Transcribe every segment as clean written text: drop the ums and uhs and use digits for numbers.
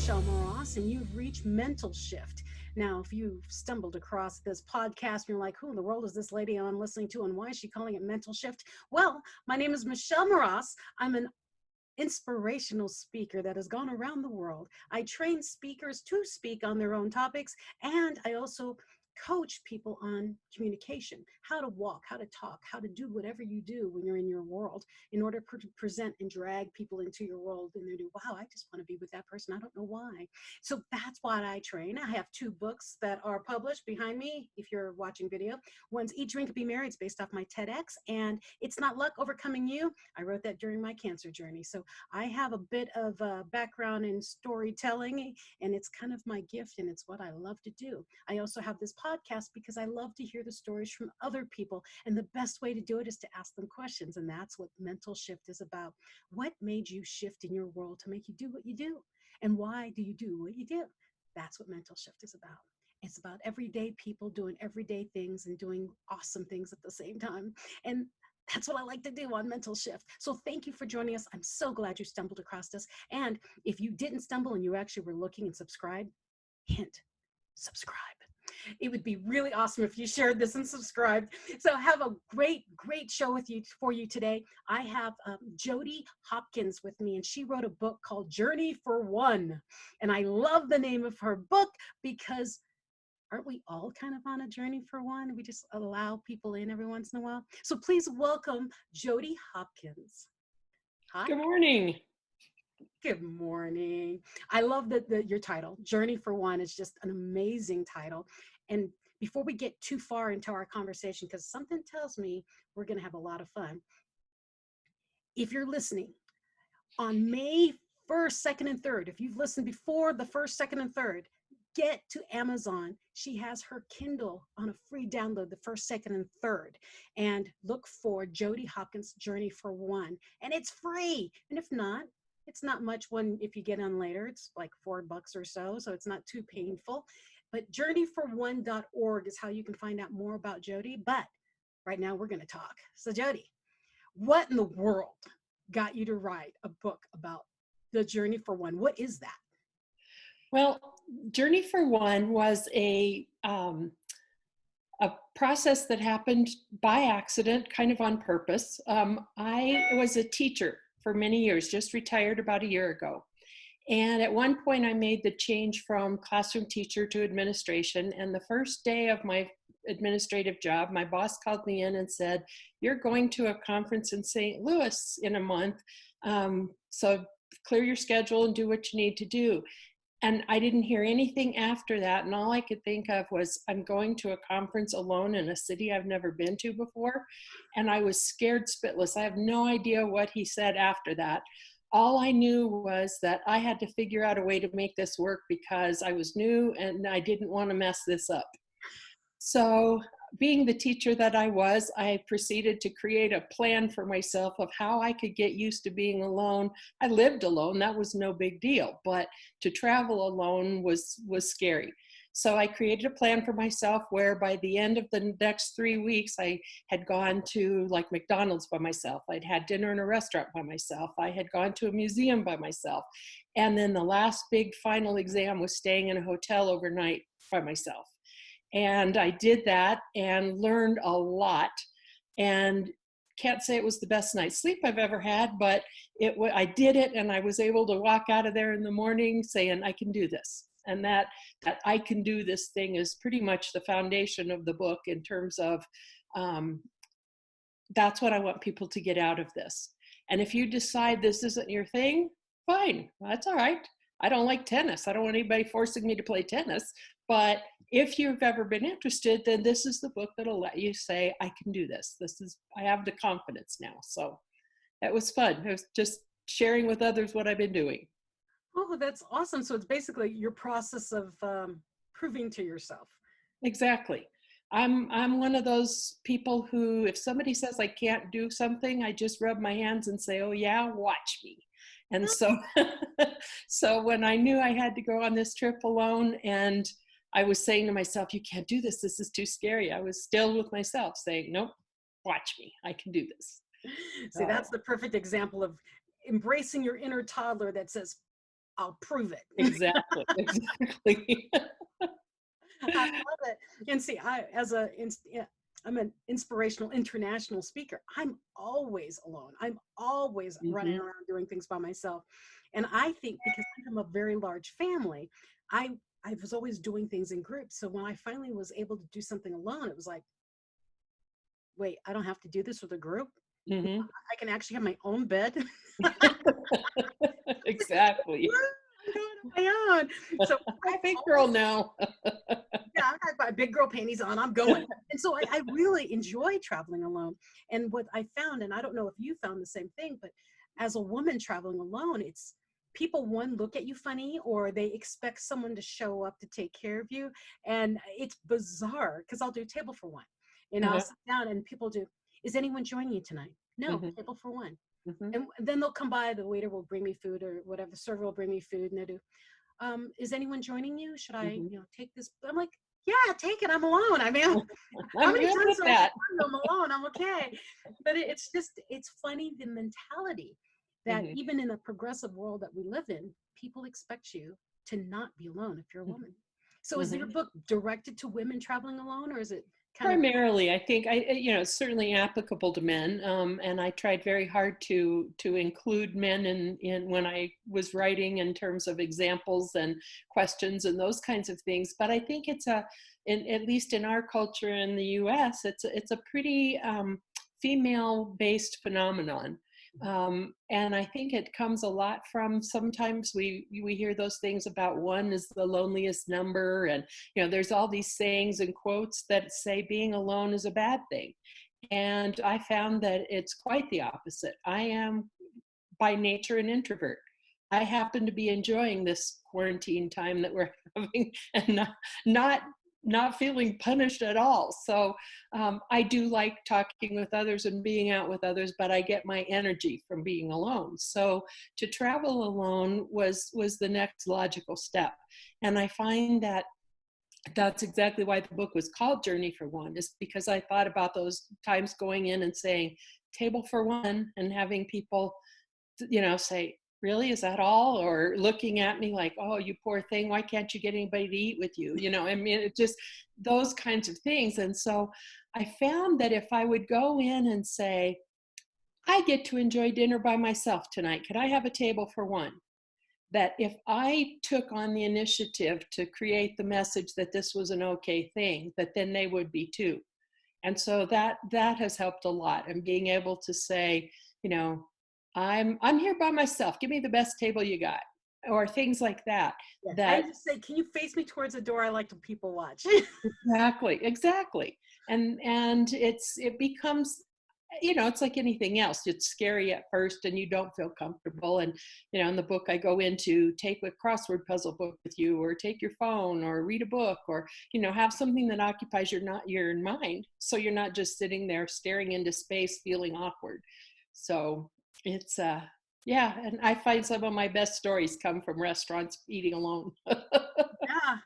Michelle Moras, and you've reached Mental Shift. Now, if you've stumbled across this podcast and you're like, who in the world is this lady I'm listening to, and why is she calling it Mental Shift? Well, my name is Michelle Moras. I'm an inspirational speaker that has gone around the world. I train speakers to speak on their own topics, and I also coach people on communication, how to walk, how to talk, how to do whatever you do when you're in your world in order to present and drag people into your world. And they do, wow, I just want to be with that person. I don't know why. So that's what I train. I have 2 books that are published behind me. If you're watching video, one's Eat, Drink, and Be Merry. It's based off my TEDx, and It's Not Luck, Overcoming You. I wrote that during my cancer journey. So I have a bit of a background in storytelling, and it's kind of my gift, and it's what I love to do. I also have this podcast because I love to hear the stories from other people, and the best way to do it is to ask them questions, and that's what Mental Shift is about. What made you shift in your world to make you do what you do? And why do you do what you do? That's what Mental Shift is about. It's about everyday people doing everyday things and doing awesome things at the same time. And that's what I like to do on Mental Shift. So thank you for joining us. I'm so glad you stumbled across us. And if you didn't stumble and you actually were looking and subscribed, hint, subscribe. It would be really awesome if you shared this and subscribed. So have a great show for you today. I have Jodie Hopkins with me, and she wrote a book called Journey for One. And I love the name of her book because aren't we all kind of on a journey for one? We just allow people in every once in a while. So please welcome Jodie Hopkins. Hi. Good morning. Good morning. I love your title, Journey for One, is just an amazing title. And before we get too far into our conversation, because something tells me we're going to have a lot of fun, if you're listening on May 1st, 2nd, and 3rd, if you've listened before the 1st, 2nd, and 3rd, get to Amazon. She has her Kindle on a free download the 1st, 2nd, and 3rd. And look for Jodie Hopkins' Journey for One. And it's free. And if not, it's not much if you get on later. It's like $4 or so it's not too painful. But journeyforone.org is how you can find out more about Jodie. But right now we're going to talk. So Jodie, what in the world got you to write a book about the Journey for One? What is that? Well, Journey for One was a process that happened by accident, kind of on purpose. I was a teacher for many years, just retired about a year ago. And at one point I made the change from classroom teacher to administration. And the first day of my administrative job, my boss called me in and said, "You're going to a conference in St. Louis in a month. So clear your schedule and do what you need to do." And I didn't hear anything after that. And all I could think of was, I'm going to a conference alone in a city I've never been to before. And I was scared spitless. I have no idea what he said after that. All I knew was that I had to figure out a way to make this work because I was new and I didn't want to mess this up. So being the teacher that I was, I proceeded to create a plan for myself of how I could get used to being alone. I lived alone, that was no big deal, but to travel alone was scary. So I created a plan for myself where by the end of the next 3 weeks, I had gone to like McDonald's by myself. I'd had dinner in a restaurant by myself. I had gone to a museum by myself. And then the last big final exam was staying in a hotel overnight by myself. And I did that and learned a lot, and can't say it was the best night's sleep I've ever had, but I did it, and I was able to walk out of there in the morning saying, I can do this. And that I can do this thing is pretty much the foundation of the book in terms of that's what I want people to get out of this. And if you decide this isn't your thing, fine, that's all right. I don't like tennis. I don't want anybody forcing me to play tennis. But if you've ever been interested, then this is the book that'll let you say, I can do this. I have the confidence now. So that was fun. It was just sharing with others what I've been doing. Oh, that's awesome. So it's basically your process of proving to yourself. Exactly. I'm one of those people who, if somebody says I can't do something, I just rub my hands and say, oh yeah, watch me. And so, so when I knew I had to go on this trip alone and I was saying to myself, you can't do this. This is too scary. I was still with myself saying, nope, watch me. I can do this. See, that's the perfect example of embracing your inner toddler that says, I'll prove it. Exactly. Exactly. I love it. And see, I'm an inspirational international speaker. I'm always alone. I'm always running Hmm. around doing things by myself. And I think because I come a very large family, I I was always doing things in groups. So when I finally was able to do something alone, it was like, wait, I don't have to do this with a group. Hmm. I can actually have my own bed. Exactly. I'm doing it on my own. So A I've big girl always, now. yeah, I've got my big girl panties on. I'm going. And so I really enjoy traveling alone. And what I found, and I don't know if you found the same thing, but as a woman traveling alone, it's people, one, look at you funny, or they expect someone to show up to take care of you. And it's bizarre because I'll do a table for one. And I'll Uh-huh. sit down and people do, is anyone joining you tonight? No, Hmm. table for one. Hmm. And then they'll come by, the waiter will bring me food or whatever, the server will bring me food, and they do, is anyone joining you? Should I, Hmm. take this? I'm like, yeah, take it. I'm alone. I mean, how I'm many good times with do I have to that. tell you I'm alone? I'm okay. But it's just, it's funny the mentality that Hmm. even in a progressive world that we live in, people expect you to not be alone if you're a woman. So is your Hmm. book directed to women traveling alone, or is it kind of, Primarily, I think it's certainly applicable to men, and I tried very hard to include men in when I was writing in terms of examples and questions and those kinds of things. But I think at least in our culture in the U.S., it's a pretty female-based phenomenon. And I think it comes a lot from, sometimes we hear those things about one is the loneliest number, and there's all these sayings and quotes that say being alone is a bad thing. And I found that it's quite the opposite. I am by nature an introvert. I happen to be enjoying this quarantine time that we're having, and not not feeling punished at all. So I do like talking with others and being out with others, but I get my energy from being alone. So to travel alone was the next logical step. And I find that that's exactly why the book was called Journey for One, is because I thought about those times going in and saying table for one, and having people say, really, is that all? Or looking at me like, oh, you poor thing, why can't you get anybody to eat with you? I mean, it just those kinds of things. And so I found that if I would go in and say, I get to enjoy dinner by myself tonight, could I have a table for one? That if I took on the initiative to create the message that this was an okay thing, that then they would be too. And so that has helped a lot. And being able to say, I'm here by myself. Give me the best table you got, or things like that. yeah, I That just say, can you face me towards the door? I like to people watch. exactly. And it becomes, it's like anything else. It's scary at first, and you don't feel comfortable. And in the book, I go into take a crossword puzzle book with you, or take your phone, or read a book, or have something that occupies your mind, so you're not just sitting there staring into space, feeling awkward. So it's yeah, and I find some of my best stories come from restaurants eating alone. Yeah.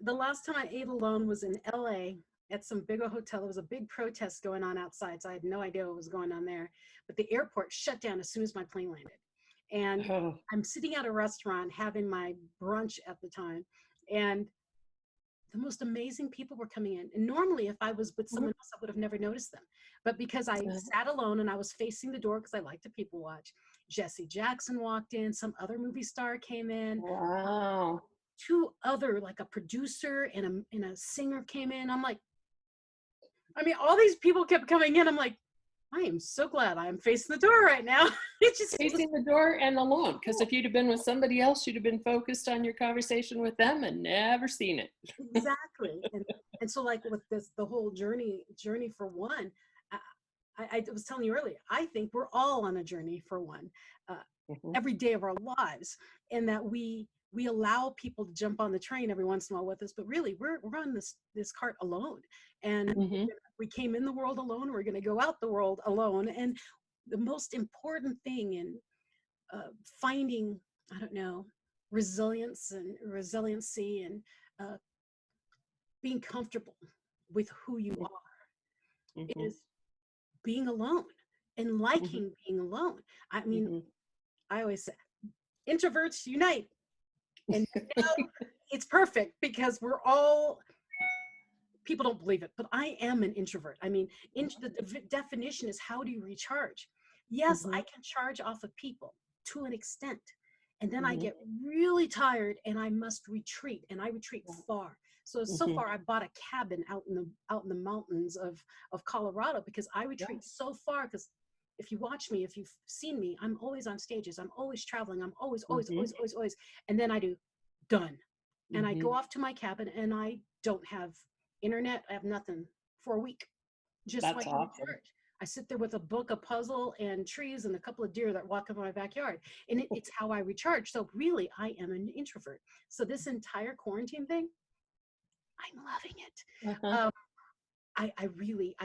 The last time I ate alone was in LA at some bigger hotel. There was a big protest going on outside, so I had no idea what was going on there. But the airport shut down as soon as my plane landed. And Oh. I'm sitting at a restaurant having my brunch at the time. And the most amazing people were coming in. And normally, if I was with someone else, I would have never noticed them. But because I sat alone and I was facing the door because I like to people watch, Jesse Jackson walked in, some other movie star came in, Wow. two other, like a producer and a singer came in. I'm like, I mean, all these people kept coming in. I'm like, I am so glad I am facing the door right now. It was Facing the door and alone, because if you'd have been with somebody else, you'd have been focused on your conversation with them and never seen it. exactly. And so like with this, the whole journey for one, I was telling you earlier, I think we're all on a journey for one, uh, Mhm. every day of our lives, and that we allow people to jump on the train every once in a while with us, but really we're on this cart alone, and Mhm. we came in the world alone. We're going to go out the world alone, and the most important thing in finding, I don't know, resilience and resiliency and uh, being comfortable with who you are Mhm. is being alone and Mhm. liking being alone. I mean, Mhm. I always say introverts unite. And it's perfect because we're all, people don't believe it, but I am an introvert. I mean, the definition is, how do you recharge? Yes, I can charge off of people to an extent. And then I get really tired and I must retreat, and I retreat far. So far I bought a cabin out in the mountains of Colorado, because I retreat so far. Because if you watch me, if you've seen me, I'm always on stages. I'm always traveling. I'm always. And then I do done. And I go off to my cabin and I don't have internet. I have nothing for a week. Just That's so I can awesome. recharge. I sit there with a book, a puzzle, and trees, and a couple of deer that walk in my backyard. And it's how I recharge. So really, I am an introvert. So this entire quarantine thing, I'm loving it. I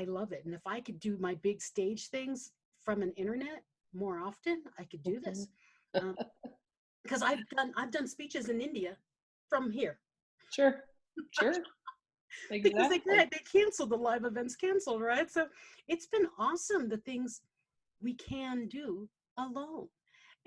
love it. And if I could do my big stage things from an internet more often, I could do this. Because I've done speeches in India from here. Sure. Because Exactly. they canceled, the live events canceled, right? So it's been awesome, the things we can do alone.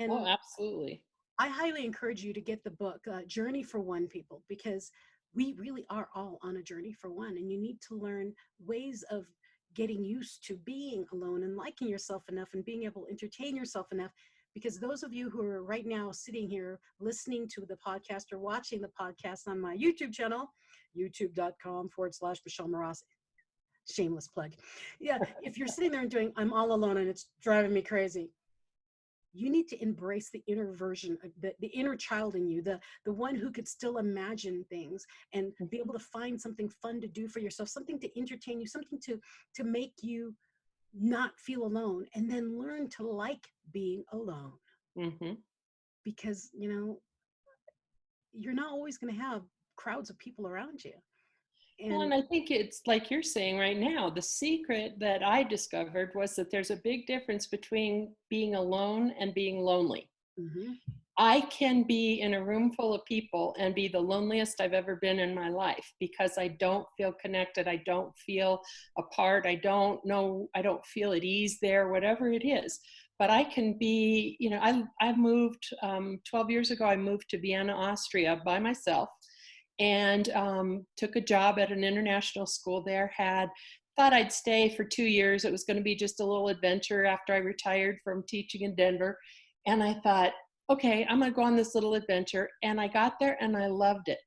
And absolutely. I highly encourage you to get the book, Journey for One, people, because we really are all on a journey for one, and you need to learn ways of getting used to being alone and liking yourself enough and being able to entertain yourself enough. Because those of you who are right now sitting here listening to the podcast or watching the podcast on my YouTube channel, youtube.com/Michelle Moras, shameless plug. Yeah, if you're sitting there and doing, I'm all alone and it's driving me crazy, you need to embrace the inner version, the inner child in you, the one who could still imagine things and be able to find something fun to do for yourself, something to entertain you, something to make you not feel alone, and then learn to like being alone. Because, you're not always going to have crowds of people around you. And I think it's like you're saying right now, the secret that I discovered was that there's a big difference between being alone and being lonely. I can be in a room full of people and be the loneliest I've ever been in my life, because I don't feel connected. I don't feel a part. I don't feel at ease there, whatever it is. But I can be, I've moved, 12 years ago, I moved to Vienna, Austria by myself, and took a job at an international school there. Thought I'd stay for 2 years. It was going to be just a little adventure after I retired from teaching in Denver. And I thought, okay, I'm going to go on this little adventure. And I got there and I loved it.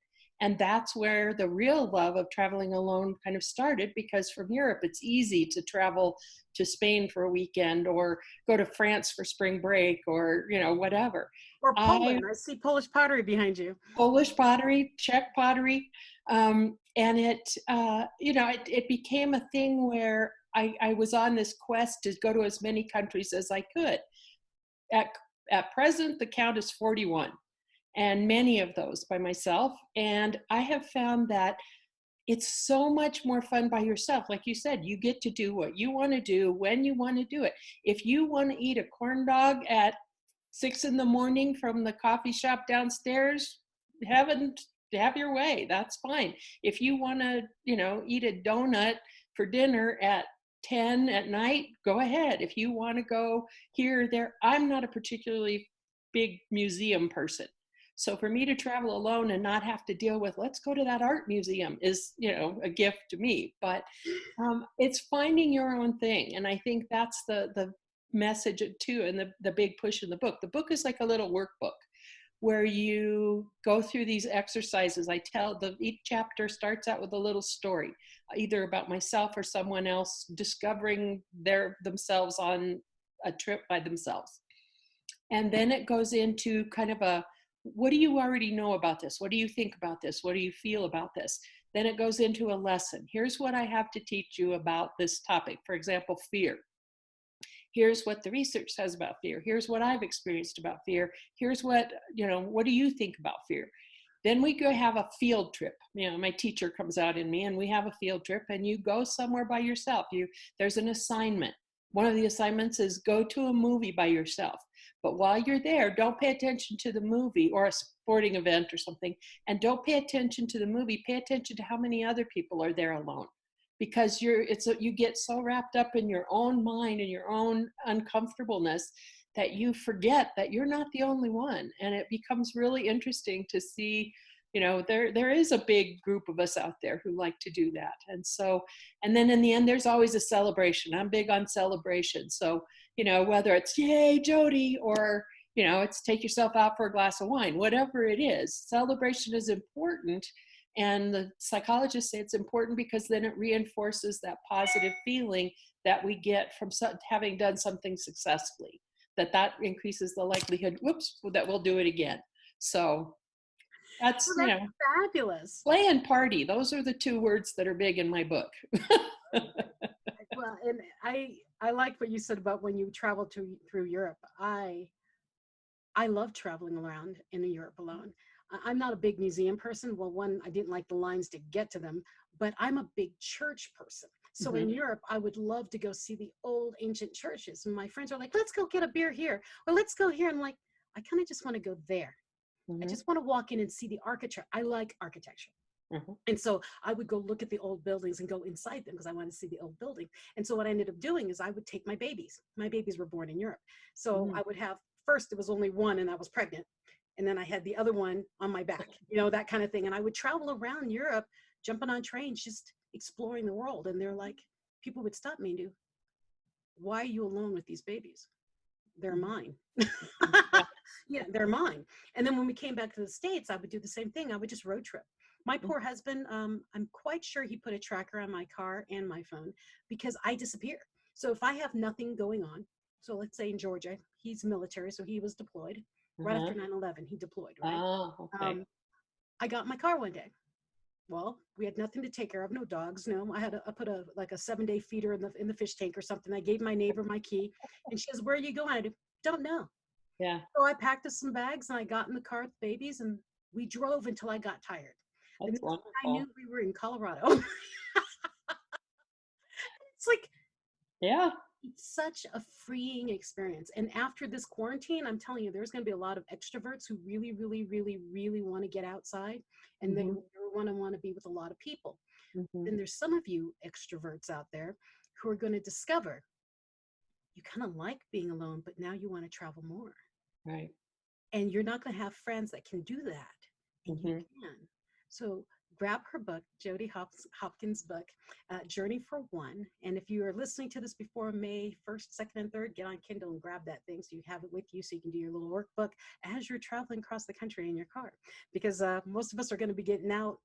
And that's where the real love of traveling alone kind of started, because from Europe, it's easy to travel to Spain for a weekend or go to France for spring break or, whatever. Or Poland. I see Polish pottery behind you. Polish pottery, Czech pottery. And it became a thing where I was on this quest to go to as many countries as I could. At present, the count is 41, and many of those by myself. And I have found that it's so much more fun by yourself. Like you said, you get to do what you want to do when you want to do it. If you want to eat a corn dog at 6 a.m. from the coffee shop downstairs, have your way. That's fine. If you want to, eat a donut for dinner at 10 at night, go ahead. If you want to go here or there, I'm not a particularly big museum person. So for me to travel alone and not have to deal with, let's go to that art museum, is, a gift to me. But it's finding your own thing. And I think that's the message too, and the big push in the book. The book is like a little workbook where you go through these exercises. Each chapter starts out with a little story, either about myself or someone else discovering themselves on a trip by themselves. And then it goes into kind of what do you already know about this? What do you think about this? What do you feel about this? Then it goes into a lesson. Here's what I have to teach you about this topic. For example, fear. Here's what the research says about fear. Here's what I've experienced about fear. Here's what do you think about fear? Then we go have a field trip. My teacher comes out in me and we have a field trip, and you go somewhere by yourself. There's an assignment. One of the assignments is go to a movie by yourself. But while you're there, don't pay attention to the movie or a sporting event or something. And don't pay attention to the movie. Pay attention to how many other people are there alone. Because you get so wrapped up in your own mind and your own uncomfortableness that you forget that you're not the only one. And it becomes really interesting to see, there is a big group of us out there who like to do that. And then in the end, there's always a celebration. I'm big on celebration. So, whether it's yay, Jodie, or, it's take yourself out for a glass of wine, whatever it is, celebration is important. And the psychologists say it's important because then it reinforces that positive feeling that we get from having done something successfully, that increases the likelihood, that we'll do it again. So that's, Well, that's fabulous. Play and party. Those are the two words that are big in my book. Well, and I like what you said about when you travel through Europe. I love traveling around in Europe alone. I'm not a big museum person. Well, one, I didn't like the lines to get to them, but I'm a big church person. So in Europe, I would love to go see the old ancient churches. And my friends are like, let's go get a beer here, or let's go here. I'm like, I kind of just want to go there. I just want to walk in and see the architecture. I like architecture. And so I would go look at the old buildings and go inside them because I wanted to see the old building. And so what I ended up doing is I would take my babies. My babies were born in Europe. So I would have, first, it was only one and I was pregnant. And then I had the other one on my back, that kind of thing. And I would travel around Europe, jumping on trains, just exploring the world. And they're like, people would stop me and do, why are you alone with these babies? They're mine. Yeah, they're mine. And then when we came back to the States, I would do the same thing. I would just road trip. My poor husband, I'm quite sure he put a tracker on my car and my phone because I disappear. So if I have nothing going on, so let's say in Georgia, he's military, so he was deployed. Right after 9/11, he deployed, right? Oh, okay. I got in my car one day. Well, we had nothing to take care of, no dogs, no. I put a 7-day feeder in the fish tank or something. I gave my neighbor my key, and she goes, "Where are you going?" I don't know. Yeah. So I packed us some bags and I got in the car with the babies and we drove until I got tired. And That's wonderful. I knew we were in Colorado. It's like, yeah, it's such a freeing experience. And after this quarantine, I'm telling you, there's going to be a lot of extroverts who really, really, really, really want to get outside and they want to be with a lot of people. And there's some of you extroverts out there who are going to discover you kind of like being alone, but now you want to travel more. Right. And you're not going to have friends that can do that. And you can. So grab her book, Jodie Hopkins' book, Journey for One. And if you are listening to this before May 1st, 2nd, and 3rd, get on Kindle and grab that thing so you have it with you so you can do your little workbook as you're traveling across the country in your car. Because most of us are going to be getting out,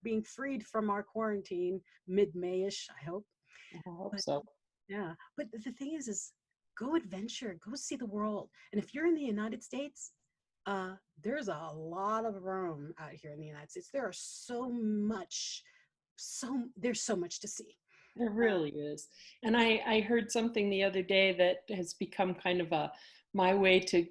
being freed from our quarantine mid-May-ish, I hope. I hope so. Yeah. But the thing is go adventure, go see the world. And if you're in the United States, there's a lot of room out here in the United States. There's so much to see. There really is. And I heard something the other day that has become kind of my way to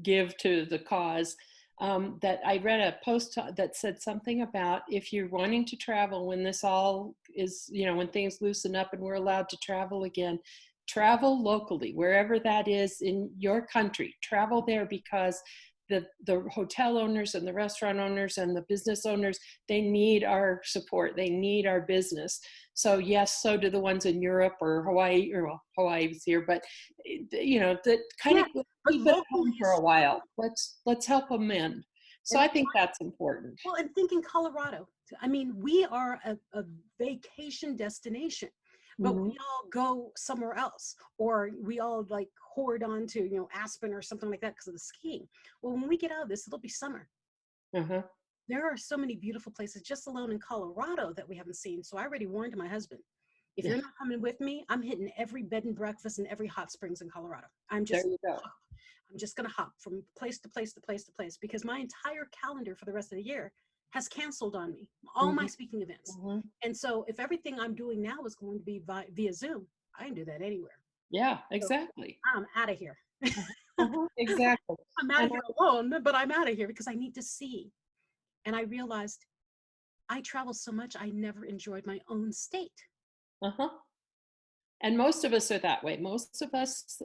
give to the cause. That I read a post that said something about if you're wanting to travel when this all is, when things loosen up and we're allowed to travel again, travel locally, wherever that is in your country. Travel there because the hotel owners and the restaurant owners and the business owners, they need our support. They need our business. So yes, so do the ones in Europe or Hawaii, Hawaii's here, but that kind of keep it home for a while. Let's help them mend. So I think that's important. Well, and think in Colorado. I mean, we are a vacation destination, but we all go somewhere else, or we all like hoard onto, Aspen or something like that because of the skiing. Well, when we get out of this, it'll be summer. There are so many beautiful places just alone in Colorado that we haven't seen. So I already warned my husband, if you're not coming with me, I'm hitting every bed and breakfast and every hot springs in Colorado. I'm just going to hop from place to place to place to place because my entire calendar for the rest of the year has canceled on me, all my speaking events. And so if everything I'm doing now is going to be via Zoom, I can do that anywhere. Yeah, exactly. So I'm out of here. Exactly. I'm out of here alone, but I'm out of here because I need to see. And I realized I travel so much, I never enjoyed my own state. And most of us are that way. Most of us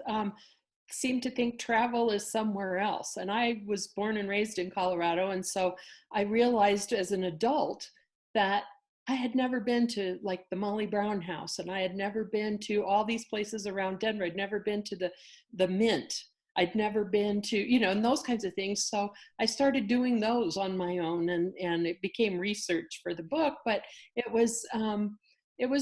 seem to think travel is somewhere else. And I was born and raised in Colorado. And so I realized as an adult that I had never been to like the Molly Brown house, and I had never been to all these places around Denver. I'd never been to the Mint. I'd never been to, and those kinds of things. So I started doing those on my own, and it became research for the book. But it was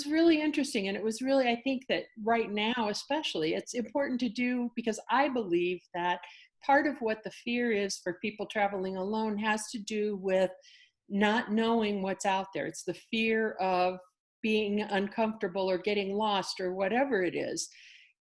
really interesting. And it was really, I think that right now, especially, it's important to do, because I believe that part of what the fear is for people traveling alone has to do with not knowing what's out there. It's the fear of being uncomfortable or getting lost or whatever it is.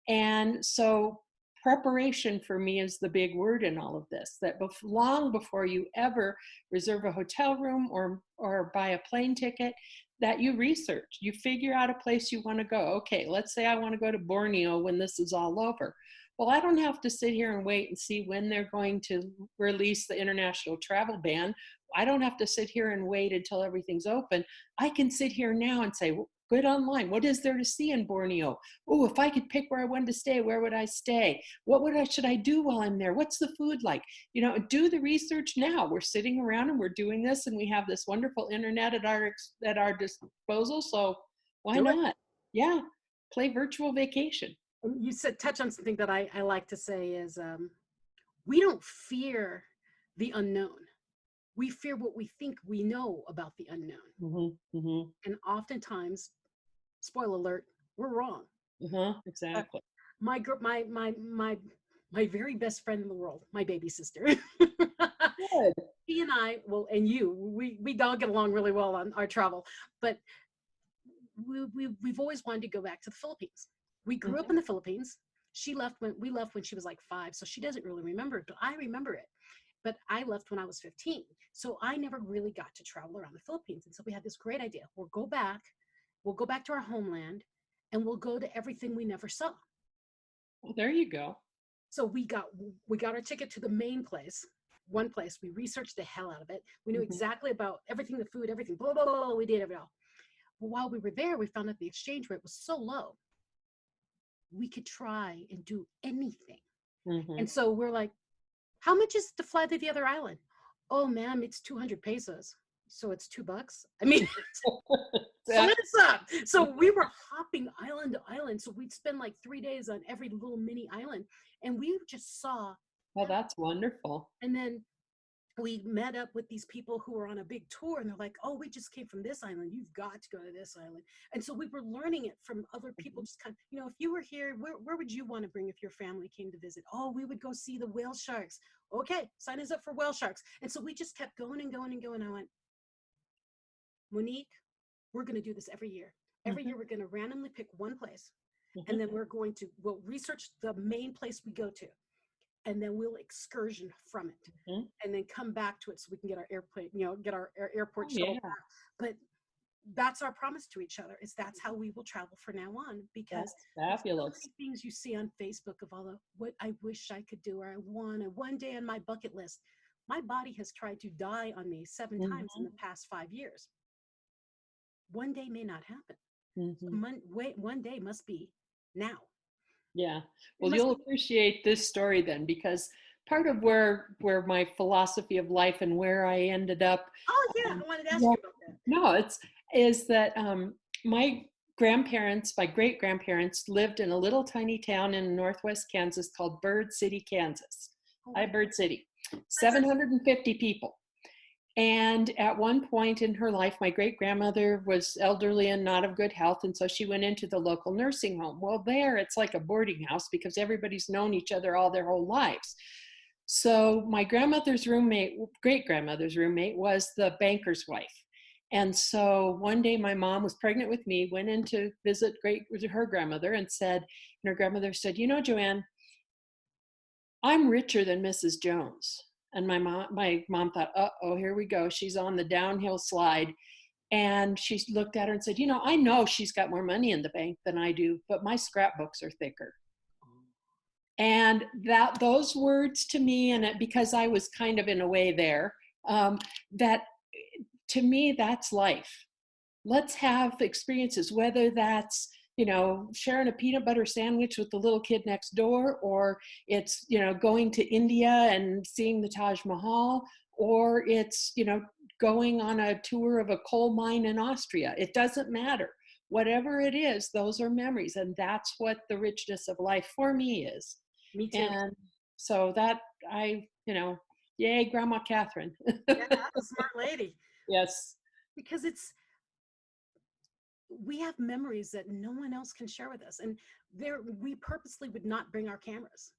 And so preparation for me is the big word in all of this, that long before you ever reserve a hotel room or buy a plane ticket, that you research, you figure out a place you want to go. Okay, let's say I want to go to Borneo when this is all over. Well, I don't have to sit here and wait and see when they're going to release the international travel ban. I don't have to sit here and wait until everything's open. I can sit here now and say, well, good online. What is there to see in Borneo? Oh, if I could pick where I wanted to stay, where would I stay? Should I do while I'm there? What's the food like? Do the research now. We're sitting around and we're doing this, and we have this wonderful internet at our disposal. So why not? Yeah, play virtual vacation. You said, touch on something that I like to say is, we don't fear the unknown. We fear what we think we know about the unknown. Mm-hmm, mm-hmm. And oftentimes, spoiler alert, we're wrong. Exactly. My very best friend in the world, my baby sister. Good. She and I, and you, we all get along really well on our travel, but we've always wanted to go back to the Philippines. We grew up in the Philippines. We left when she was like 5, so she doesn't really remember it, but I remember it. But I left when I was 15, so I never really got to travel around the Philippines. And so we had this great idea: we'll go back to our homeland, and we'll go to everything we never saw. Well, there you go. So we got our ticket to the main place, one place. We researched the hell out of it. We knew exactly about everything, the food, everything, blah, blah, blah, blah. We did it all. But while we were there, we found out the exchange rate was so low, we could try and do anything. And so we're like, how much is to fly to the other island? Oh, ma'am, it's 200 pesos. So it's $2. I mean, sign us up. So we were hopping island to island. So we'd spend like 3 days on every little mini island. And we just saw. Well, that's wonderful. And then we met up with these people who were on a big tour, and they're like, oh, we just came from this island. You've got to go to this island. And so we were learning it from other people. Just kind of, if you were here, where would you want to bring if your family came to visit? Oh, we would go see the whale sharks. Okay, sign us up for whale sharks. And so we just kept going and going and going. I went, Monique, we're going to do this every year. Every year we're going to randomly pick one place, and then we'll research the main place we go to. And then we'll excursion from it, and then come back to it so we can get our airplane, get our airport shuttle back. But that's our promise to each other, is that's how we will travel from now on, because that's fabulous. So many things you see on Facebook of all the what I wish I could do, or I want, and one day on my bucket list. My body has tried to die on me 7 times in the past 5 years. One day may not happen. So one day must be now. Yeah. Well, you'll appreciate this story then, because part of where my philosophy of life and where I ended up. Oh yeah, I wanted to ask you about that. No, is that my great grandparents lived in a little tiny town in northwest Kansas called Bird City, Kansas. Hi, Bird City. 750 people. And at one point in her life, my great-grandmother was elderly and not of good health, and so she went into the local nursing home. Well, there it's like a boarding house because everybody's known each other all their whole lives. So my great-grandmother's roommate was the banker's wife. And so one day my mom was pregnant with me, went in to visit her grandmother, and her grandmother said, Joanne, I'm richer than Mrs. Jones. And my mom thought, uh-oh, here we go. She's on the downhill slide. And she looked at her and said, I know she's got more money in the bank than I do, but my scrapbooks are thicker. And those words to me, and because I was kind of in a way there, that to me, that's life. Let's have experiences, whether that's sharing a peanut butter sandwich with the little kid next door, or it's, going to India and seeing the Taj Mahal, or it's, going on a tour of a coal mine in Austria. It doesn't matter. Whatever it is, those are memories. And that's what the richness of life for me is. Me too. And so that yay, Grandma Catherine. Yeah, that's a smart lady. Yes. Because we have memories that no one else can share with us. And we purposely would not bring our cameras.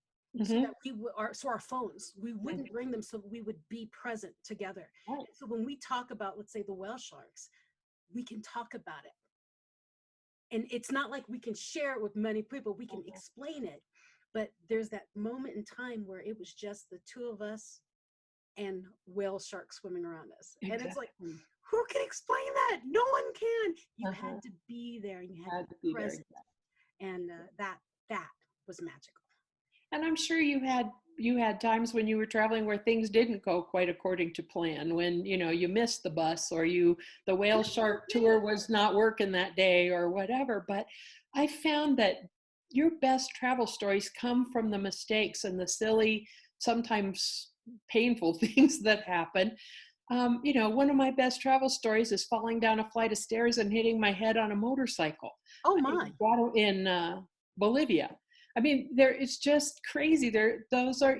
So that our phones, we wouldn't bring them so we would be present together. Right. So when we talk about, let's say, the whale sharks, we can talk about it. And it's not like we can share it with many people, we can explain it. But there's that moment in time where it was just the two of us and whale sharks swimming around us. Exactly. And it's like, who can explain that? No one can. You had to be there. You had to be present. And that was magical. And I'm sure you had times when you were traveling where things didn't go quite according to plan, when you missed the bus, or the whale shark tour was not working that day or whatever. But I found that your best travel stories come from the mistakes and the silly, sometimes painful things that happen. One of my best travel stories is falling down a flight of stairs and hitting my head on a motorcycle. Oh my! In Bolivia. I mean, it's just crazy. Those are,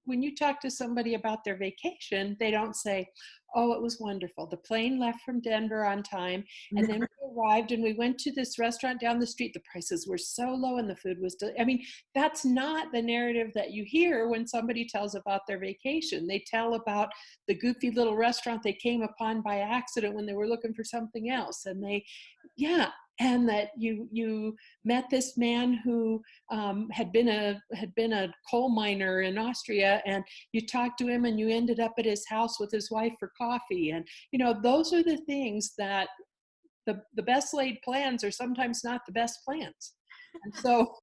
when you talk to somebody about their vacation, they don't say, oh, it was wonderful. The plane left from Denver on time. And then we arrived and we went to this restaurant down the street. The prices were so low and the food was, that's not the narrative that you hear when somebody tells about their vacation. They tell about the goofy little restaurant they came upon by accident when they were looking for something else. And and that you met this man who had been a coal miner in Austria, and you talked to him and you ended up at his house with his wife for coffee. And those are the things that the best laid plans are sometimes not the best plans. And so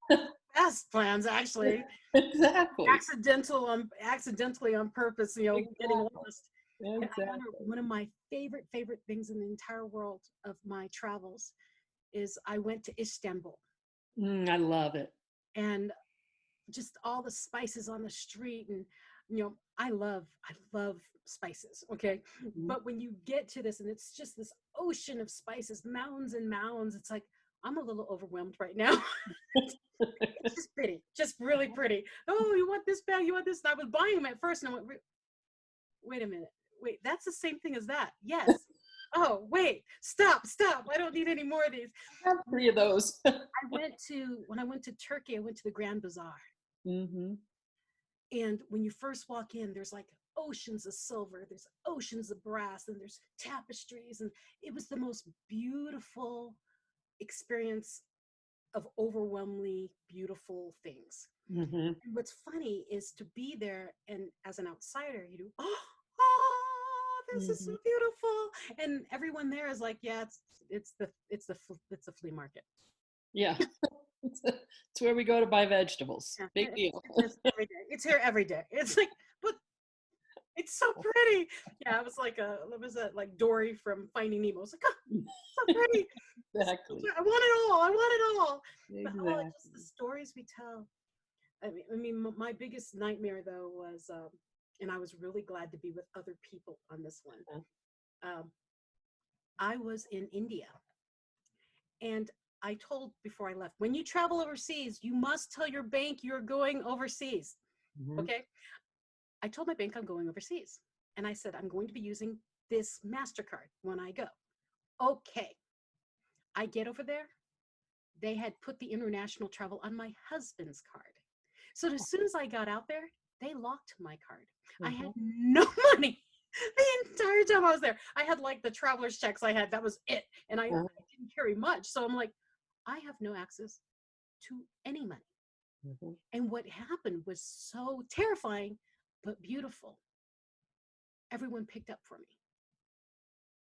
best plans, actually. Exactly. Accidentally on purpose, getting lost. Exactly. One of my favorite things in the entire world of my travels is I went to Istanbul. I love it. And just all the spices on the street, and I love spices. Okay. But when you get to this, and it's just this ocean of spices, mounds and mounds, it's like, I'm a little overwhelmed right now. It's just pretty, just really pretty. Oh, you want this bag? You want this? And I was buying them at first, and I went, wait a minute. Wait, that's the same thing as that. Yes. Oh, wait, stop. I don't need any more of these. I have 3 of those. when I went to Turkey, I went to the Grand Bazaar. Mm-hmm. And when you first walk in, there's like oceans of silver, there's oceans of brass, and there's tapestries. And it was the most beautiful experience of overwhelmingly beautiful things. Mm-hmm. And what's funny is to be there, and as an outsider, you do, oh, this is so beautiful, and everyone there is like, yeah, it's the flea market. Yeah. It's where we go to buy vegetables. Yeah. Big deal. It's here every day. It's like, but it's so pretty. Yeah, it was like like Dory from Finding Nemo. It's like, oh, so pretty. Exactly. I want it all. Exactly. But just the stories we tell. I mean, my biggest nightmare though was, and I was really glad to be with other people on this one. I was in India, and I told before I left, when you travel overseas, you must tell your bank you're going overseas. Okay. I told my bank I'm going overseas, and I said, I'm going to be using this MasterCard when I go. Okay. I get over there. They had put the international travel on my husband's card. So as soon as I got out there, they locked my card. I had no money the entire time I was there. I had like the traveler's checks I had. That was it. And I didn't carry much. So I'm like, I have no access to any money. And what happened was so terrifying, but beautiful. Everyone picked up for me.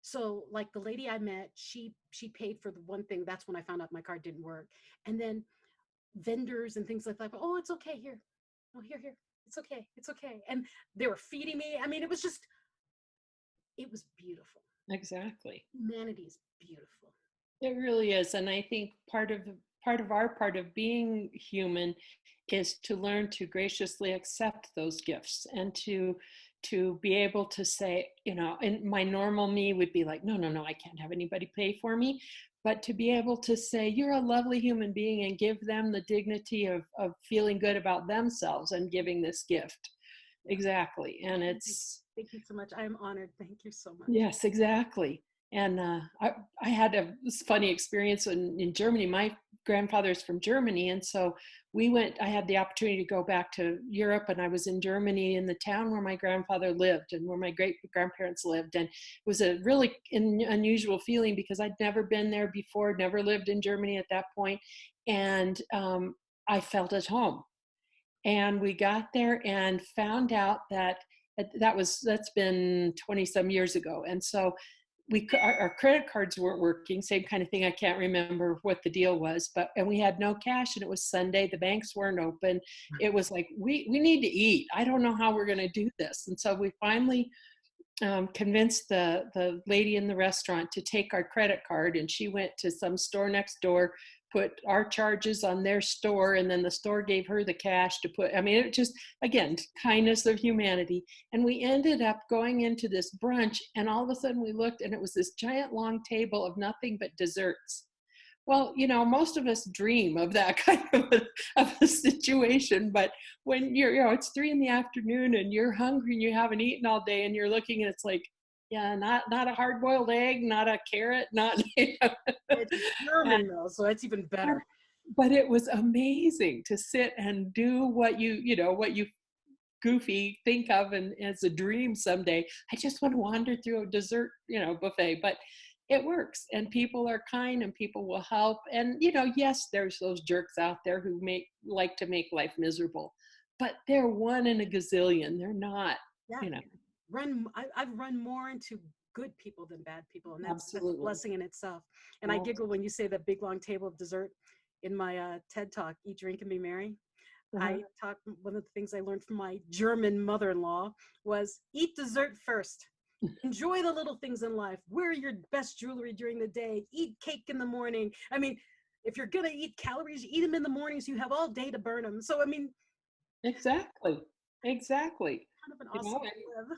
So like the lady I met, she paid for the one thing. That's when I found out my card didn't work. And then vendors and things like that. Oh, it's okay here. Oh, here. It's okay. It's okay. And they were feeding me. I mean, it was beautiful. Exactly. Humanity is beautiful. It really is. And I think part of being human is to learn to graciously accept those gifts, and to to be able to say, and my normal me would be like, no, no, no, I can't have anybody pay for me. But to be able to say, you're a lovely human being, and give them the dignity of feeling good about themselves and giving this gift. Exactly. And Thank you so much. I am honored. Thank you so much. yes, exactly. And I had a funny experience in Germany. My grandfather's from Germany. And so I had the opportunity to go back to Europe, and I was in Germany in the town where my grandfather lived and where my great grandparents lived. And it was a really unusual feeling because I'd never been there before, never lived in Germany at that point. And I felt at home. And we got there and found out that that's been 20 some years ago. And so our credit cards weren't working, same kind of thing. I can't remember what the deal was, and we had no cash, and it was Sunday. The banks weren't open. It was like, we need to eat. I don't know how we're going to do this. And so we finally convinced the lady in the restaurant to take our credit card, and she went to some store next door, put our charges on their store, and then the store gave her the cash to put. I mean, it just, again, kindness of humanity. And we ended up going into this brunch, and all of a sudden we looked, and it was this giant long table of nothing but desserts. Well, most of us dream of that kind of a situation, but when it's 3 p.m. and you're hungry and you haven't eaten all day, and you're looking, and it's like, yeah, not a hard-boiled egg, not a carrot, not. It's German though, so it's even better. But it was amazing to sit and do what you goofy think of and as a dream someday. I just want to wander through a dessert, buffet, but it works, and people are kind, and people will help. And yes, there's those jerks out there who like to make life miserable, but they're one in a gazillion. They're not. Yeah. I've run more into good people than bad people, and that's a blessing in itself. And I giggle when you say that big long table of dessert in my TED talk, Eat, Drink, and Be Merry. I talk, one of the things I learned from my German mother-in-law was eat dessert first. Enjoy the little things in life. Wear your best jewelry during the day. Eat cake in the morning. I mean, if you're gonna eat calories, eat them in the morning so you have all day to burn them. So I mean, exactly. Kind of an awesome way to live.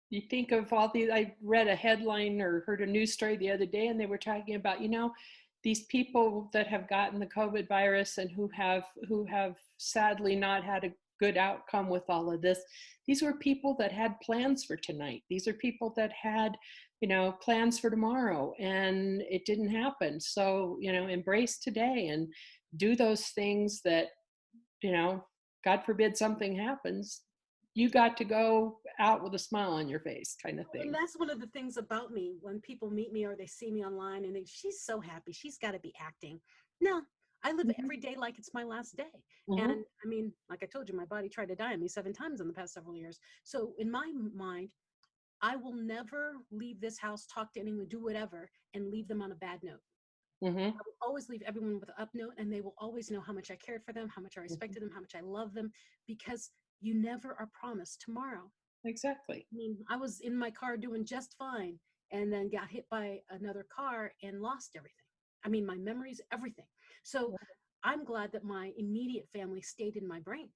You think of all these. I read a headline or heard a news story the other day, and they were talking about, these people that have gotten the COVID virus and who have sadly not had a good outcome with all of this. These were people that had plans for tonight. These are people that had, plans for tomorrow, and it didn't happen. So, embrace today and do those things that, God forbid something happens, you got to go out with a smile on your face, kind of thing. And that's one of the things about me when people meet me or they see me online and she's so happy, she's got to be acting. No, I live every day like it's my last day. And I mean, like I told you, my body tried to die on me 7 times in the past several years. So in my mind, I will never leave this house, talk to anyone, do whatever, and leave them on a bad note. I will always leave everyone with an up note, and they will always know how much I cared for them, how much I respected them, how much I love them, because you never are promised tomorrow. Exactly. I mean, I was in my car doing just fine, and then got hit by another car and lost everything. I mean, my memories, everything. So I'm glad that my immediate family stayed in my brain,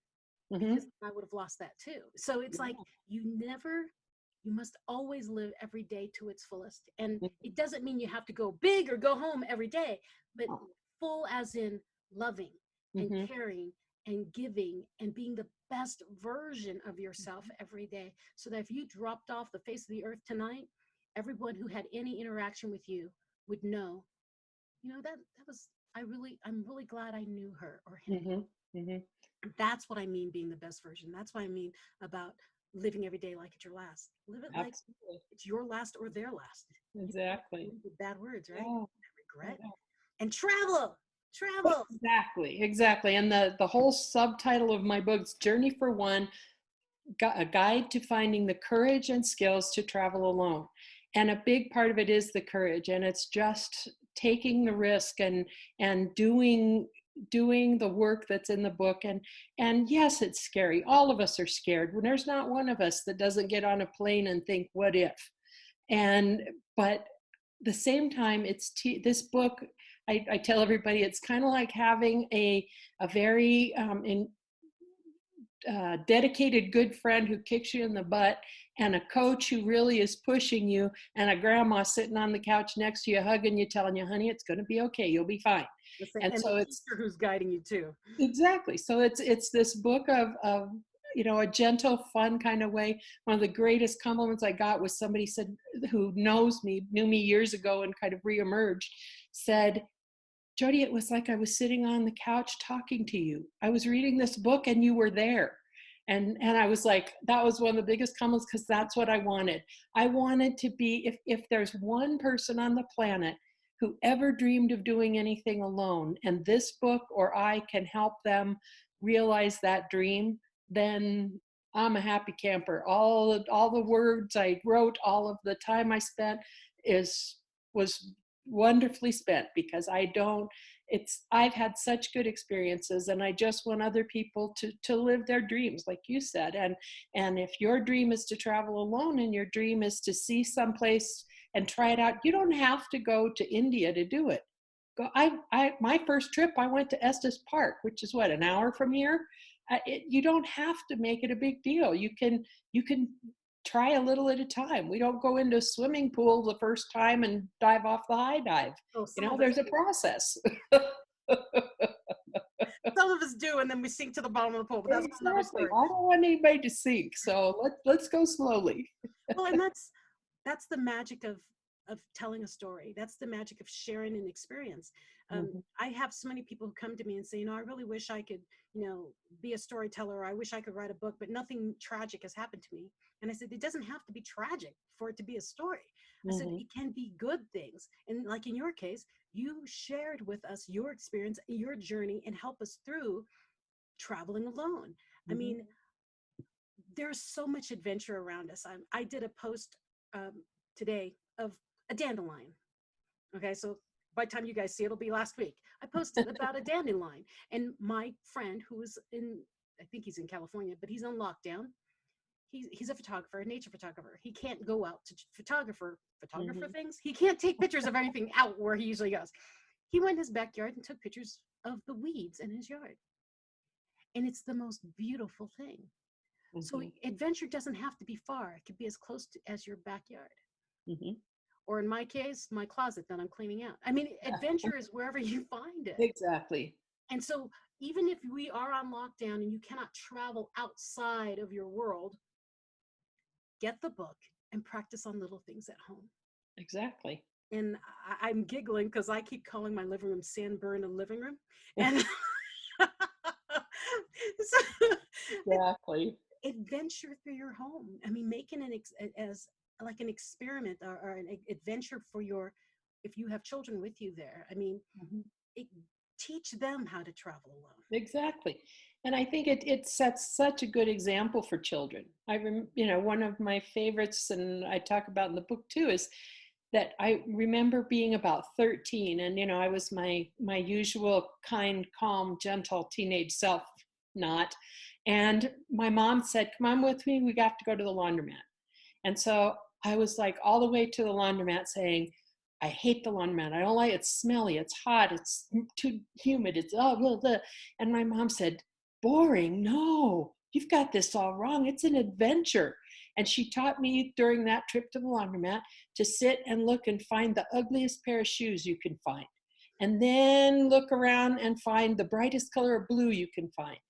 because I would have lost that too. So it's like, you must always live every day to its fullest. And it doesn't mean you have to go big or go home every day, but full as in loving and caring and giving and being the best version of yourself every day. So that if you dropped off the face of the earth tonight, everyone who had any interaction with you would know, that was, I'm really glad I knew her or him. That's what I mean, being the best version. That's what I mean about living every day like it's your last. Live it like it's your last or their last. Exactly. Bad words, right? Regret. And travel. Exactly. And the whole subtitle of my book's Journey for One, a guide to finding the courage and skills to travel alone. And a big part of it is the courage, and it's just taking the risk and doing the work that's in the book. And yes, it's scary. All of us are scared. There's not one of us that doesn't get on a plane and think, what if? But at the same time, this book, I tell everybody, it's kind of like having a very dedicated good friend who kicks you in the butt, and a coach who really is pushing you, and a grandma sitting on the couch next to you, hugging you, telling you, honey, it's going to be okay. You'll be fine. And And so the it's teacher who's guiding you too. exactly. So it's this book of a gentle, fun kind of way. One of the greatest compliments I got was somebody said, who knew me years ago and kind of reemerged, said, Jodie, it was like I was sitting on the couch talking to you. I was reading this book and you were there. And I was like, that was one of the biggest compliments, because that's what I wanted. I wanted to be, if there's one person on the planet who ever dreamed of doing anything alone, and this book or I can help them realize that dream, then I'm a happy camper. All the words I wrote, all of the time I spent was wonderfully spent, because I've had such good experiences, and I just want other people to live their dreams, like you said. And if your dream is to travel alone, and your dream is to see someplace and try it out, you don't have to go to India to do it. My first trip, I went to Estes Park, which is what, an hour from here. You don't have to make it a big deal. You can try a little at a time. We don't go into a swimming pool the first time and dive off the high dive. Oh, There's a process. Some of us do, and then we sink to the bottom of the pool. But that's another story. I don't want anybody to sink, so let's go slowly. Well, and that's the magic of telling a story. That's the magic of sharing an experience. I have so many people who come to me and say, I really wish I could, be a storyteller, or I wish I could write a book, but nothing tragic has happened to me. And I said, it doesn't have to be tragic for it to be a story. I said, it can be good things. And like in your case, you shared with us your experience, your journey, and help us through traveling alone. I mean, there's so much adventure around us. I did a post today of a dandelion. Okay, so by the time you guys see it, it'll be last week. I posted about a dandelion, and my friend who is I think he's in California, but he's on lockdown. He's a photographer, a nature photographer. He can't go out to photographer things. He can't take pictures of anything out where he usually goes. He went in his backyard and took pictures of the weeds in his yard. And it's the most beautiful thing. So adventure doesn't have to be far. It could be as close as your backyard. Or in my case, my closet that I'm cleaning out. I mean, adventure is wherever you find it. Exactly. And so even if we are on lockdown and you cannot travel outside of your world, get the book and practice on little things at home. Exactly. And I'm giggling because I keep calling my living room Sandburn a living room. And exactly. Adventure through your home. I mean, making as like an experiment or an adventure for if you have children with you there. I mean, teach them how to travel alone. Exactly. And I think it sets such a good example for children. One of my favorites, and I talk about in the book too, is that I remember being about 13, and I was my usual kind, calm, gentle teenage self, not. And my mom said, "Come on with me. We got to go to the laundromat." And so I was like all the way to the laundromat saying, I hate the laundromat. I don't like it. It's smelly. It's hot. It's too humid. It's blah, blah. And my mom said, boring. No, you've got this all wrong. It's an adventure. And she taught me during that trip to the laundromat to sit and look and find the ugliest pair of shoes you can find. And then look around and find the brightest color of blue you can find.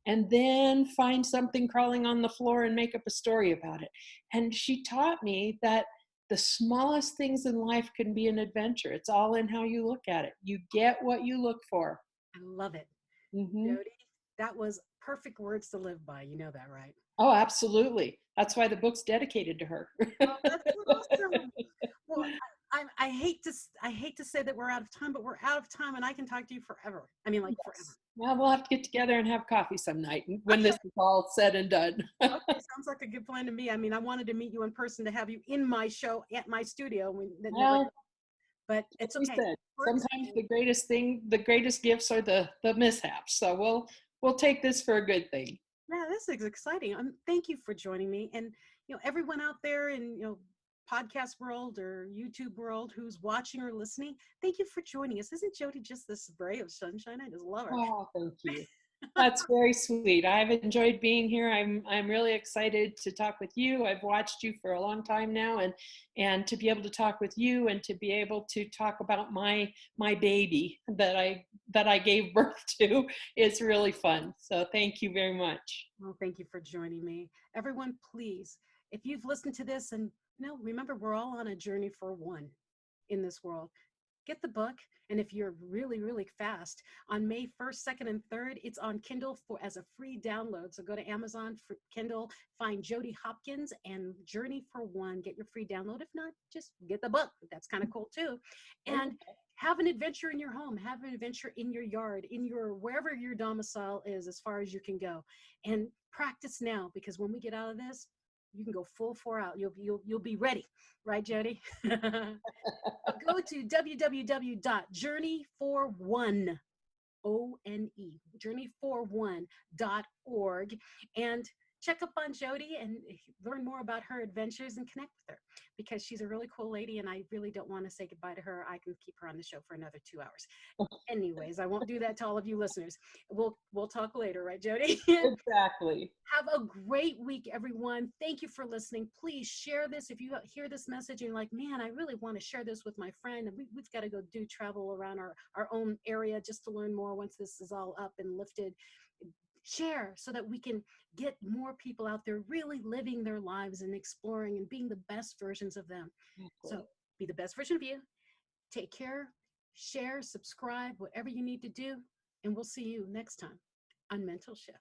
And then find something crawling on the floor and make up a story about it. And she taught me that the smallest things in life can be an adventure. It's all in how you look at it. You get what you look for. I love it. Jodie, that was perfect words to live by. You know that, right? Oh, absolutely. That's why the book's dedicated to her. Oh, that's awesome. Well, I hate to say that we're out of time, but we're out of time, and I can talk to you forever. I mean, like forever. Well, we'll have to get together and have coffee some night when this is all said and done. Okay, sounds like a good plan to me. I mean, I wanted to meet you in person, to have you in my show at my studio. But it's okay. Sometimes the greatest gifts are the mishaps. So we'll take this for a good thing. Yeah, this is exciting. Thank you for joining me, and everyone out there in podcast world or YouTube world who's watching or listening, thank you for joining us. Isn't Jodie just this ray of sunshine? I just love her. Oh, thank you. That's very sweet. I've enjoyed being here. I'm really excited to talk with you. I've watched you for a long time now, and to be able to talk with you and to be able to talk about my baby that I gave birth to is really fun. So thank you very much. Well, thank you for joining me. Everyone, please, if you've listened to this, and remember, we're all on a journey for one in this world. Get the book, and if you're really, really fast, on May 1st, 2nd, and 3rd, it's on Kindle as a free download. So go to Amazon for Kindle, find Jodie Hopkins and Journey for One. Get your free download. If not, just get the book. That's kind of cool too. And have an adventure in your home. Have an adventure in your yard, in your wherever your domicile is, as far as you can go. And practice now, because when we get out of this, you can go full 4 out. You'll be ready, right, Jodie? Go to www.journeyforone, O-N-E, journeyforone.org, and check up on Jodie and learn more about her adventures and connect with her, because she's a really cool lady, and I really don't want to say goodbye to her. I can keep her on the show for another 2 hours. Anyways, I won't do that to all of you listeners. We'll talk later, right, Jodie? Exactly. Have a great week, everyone. Thank you for listening. Please share this. If you hear this message and you're like, man, I really want to share this with my friend, and we've got to go do travel around our own area just to learn more once this is all up and lifted. Share so that we can get more people out there really living their lives and exploring and being the best versions of them. So be the best version of you. Take care, share, subscribe, whatever you need to do, and we'll see you next time on Mental Shift.